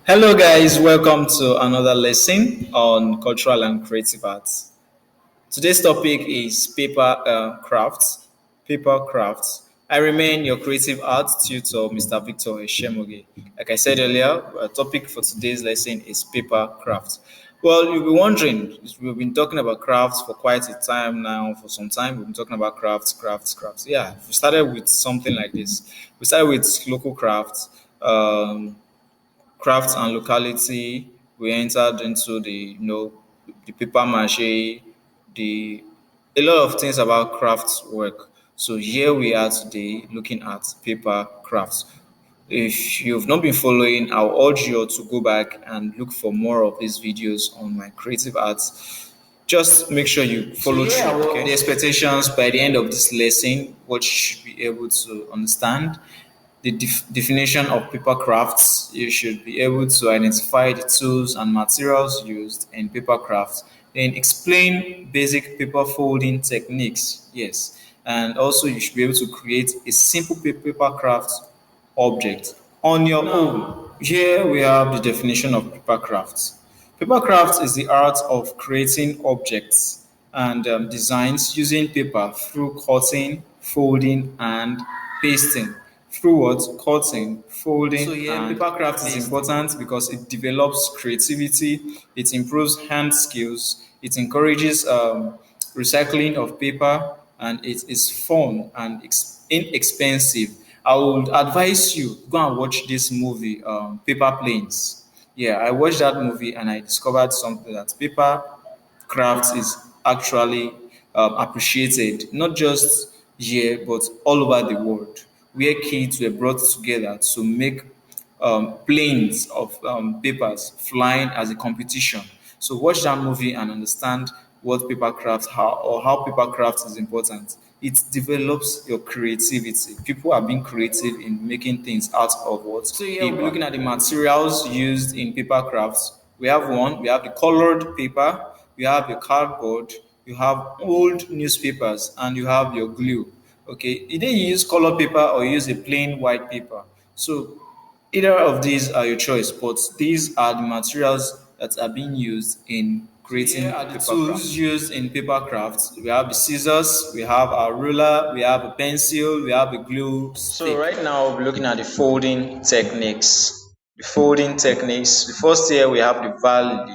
Hello, guys. Welcome to another lesson on cultural and creative arts. Today's topic is paper crafts. Paper crafts. I remain your creative arts tutor, Mr. Victor Eshemoge. Like I said earlier, our topic for today's lesson is paper crafts. Well, you'll be wondering, we've been talking about crafts for quite a time now. For some time, we've been talking about crafts. Yeah, we started with something like this. We started with local crafts. Craft and locality, we entered into the paper mache, the a lot of things about craft work. So here we are today looking at paper crafts. If you've not been following, I'll urge you to go back and look for more of these videos on my creative arts. Just make sure you follow through. Okay? The expectations by the end of this lesson, what you should be able to understand the definition of paper crafts. You should be able to identify the tools and materials used in paper crafts, then explain basic paper folding techniques. Yes, and also you should be able to create a simple paper craft object on your own. Here we have the definition of paper crafts. Paper craft is the art of creating objects and designs using paper through cutting, folding, and pasting. Through what? Cutting, folding. So here, and paper craft is important because it develops creativity, it improves hand skills, it encourages recycling of paper, and it is fun and inexpensive. I would advise you go and watch this movie, Paper Planes. Yeah, I watched that movie and I discovered something that paper craft is actually appreciated not just here but all over the world, where kids were brought together to make planes of papers flying as a competition. So watch that movie and understand what paper craft how paper craft is important. It develops your creativity. People are being creative in making things out of what? So here we're looking at the materials used in paper crafts. We have the colored paper, you have your cardboard, you have old newspapers, and you have your glue. Okay, either you use colored paper or you use a plain white paper. So either of these are your choice, but these are the materials that are being used in creating here are the tools crafts used in paper crafts. We have the scissors, we have our ruler, we have a pencil, we have a glue stick. So right now we're looking at the folding techniques. The folding techniques. The first here we have the valley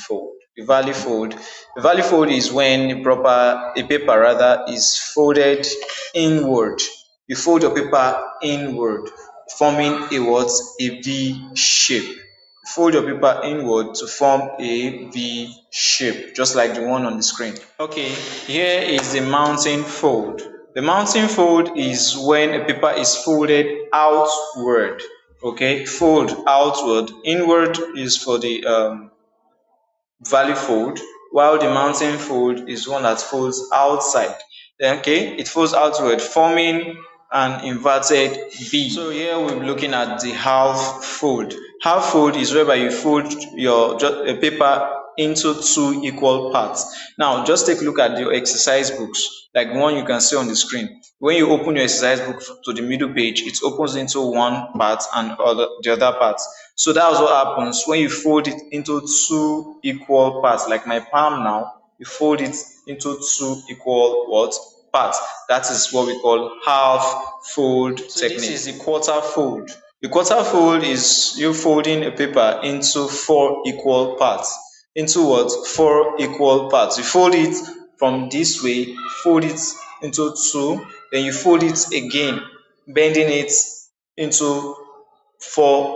fold. The valley fold. The valley fold is when a paper rather is folded inward. You fold your paper inward, forming a what? A V shape. Fold your paper inward to form a V shape, just like the one on the screen. Okay, here is the mountain fold. The mountain fold is when a paper is folded outward. Okay, fold outward. Inward is for the valley fold, while the mountain fold is one that folds outside. Then okay, it folds outward, forming an inverted V. So here we're looking at the half fold. Half fold is whereby you fold your paper into two equal parts. Now just take a look at your exercise books, like the one you can see on the screen. When you open your exercise book to the middle page, it opens into one part and the other part. So that's what happens when you fold it into two equal parts. Like my palm now, you fold it into two equal what? Parts. That is what we call half fold technique. This is the quarter fold. The quarter fold is you folding a paper into four equal parts. Into what? Four equal parts. You fold it from this way, fold it into two, then you fold it again, bending it into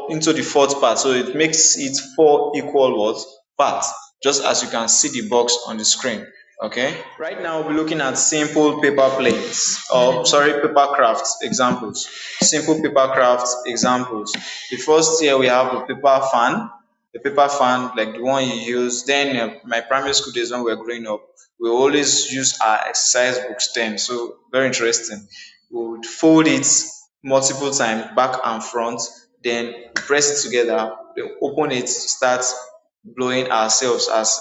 into the fourth part, so it makes it four equal what? Parts, just as you can see the box on the screen. Okay, right now we'll be looking at simple paper plates, or sorry, paper crafts examples. Simple paper crafts examples. The first here we have a paper fan. The paper fan, like the one you use then my primary school days when we were growing up, we always use our exercise books then, so very interesting. We would fold it multiple times, back and front, then press it together, then open it, start blowing ourselves as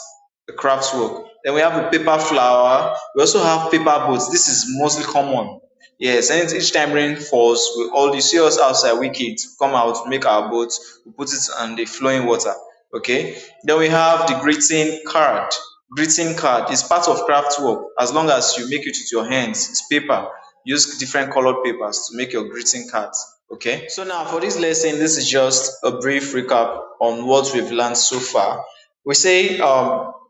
the crafts work. Then we have a paper flower. We also have paper boats. This is mostly common. Yes, and each time rain falls, we all you see us outside, we kids come out, make our boat, we put it on the flowing water. Okay. Then we have the greeting card. Greeting card is part of craft work. As long as you make it with your hands, it's paper. Use different colored papers to make your greeting cards. Okay. So now for this lesson, this is just a brief recap on what we've learned so far. We say,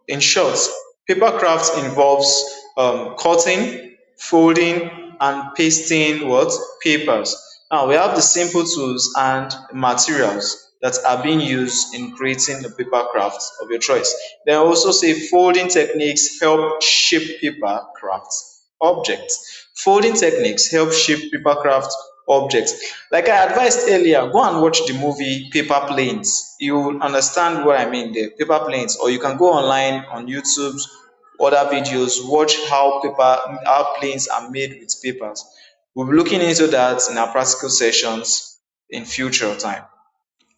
in short, paper craft involves cutting, folding, and pasting what papers. Now we have the simple tools and materials that are being used in creating the paper craft of your choice. Then also say folding techniques help shape paper craft objects. Folding techniques help shape paper craft objects. Like I advised earlier, go and watch the movie Paper Planes. You will understand what I mean there. Paper planes, or you can go online on YouTube, other videos, watch how planes are made with papers. We'll be looking into that in our practical sessions in future time.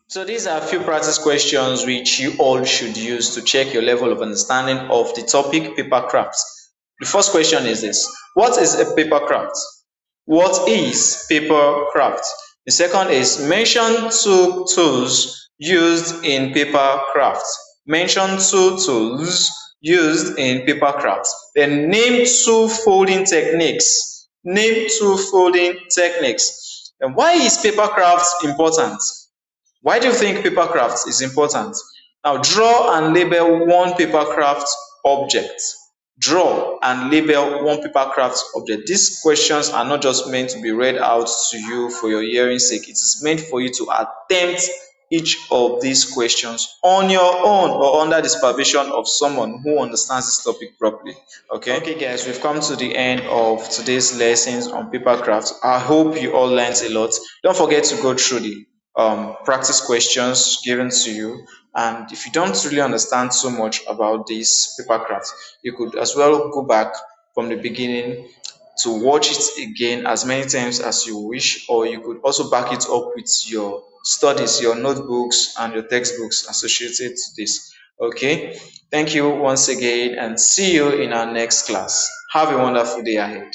So these are a few practice questions which you all should use to check your level of understanding of the topic paper crafts. The first question is this: what is a paper craft? What is paper craft? The second is mention two tools used in paper craft. Mention two tools used in paper craft. Then name two folding techniques. Name two folding techniques. And why is paper craft important? Why do you think paper craft is important? Now draw and label one paper craft object. Draw and label one paper craft object. These questions are not just meant to be read out to you for your hearing sake. It is meant for you to attempt each of these questions on your own or under the supervision of someone who understands this topic properly. Okay, guys, we've come to the end of today's lessons on paper craft. I hope you all learned a lot. Don't forget to go through the practice questions given to you. And if you don't really understand so much about this paper craft, you could as well go back from the beginning to watch it again as many times as you wish, or you could also back it up with your studies, your notebooks, and your textbooks associated to this. Okay, thank you once again, and see you in our next class. Have a wonderful day ahead.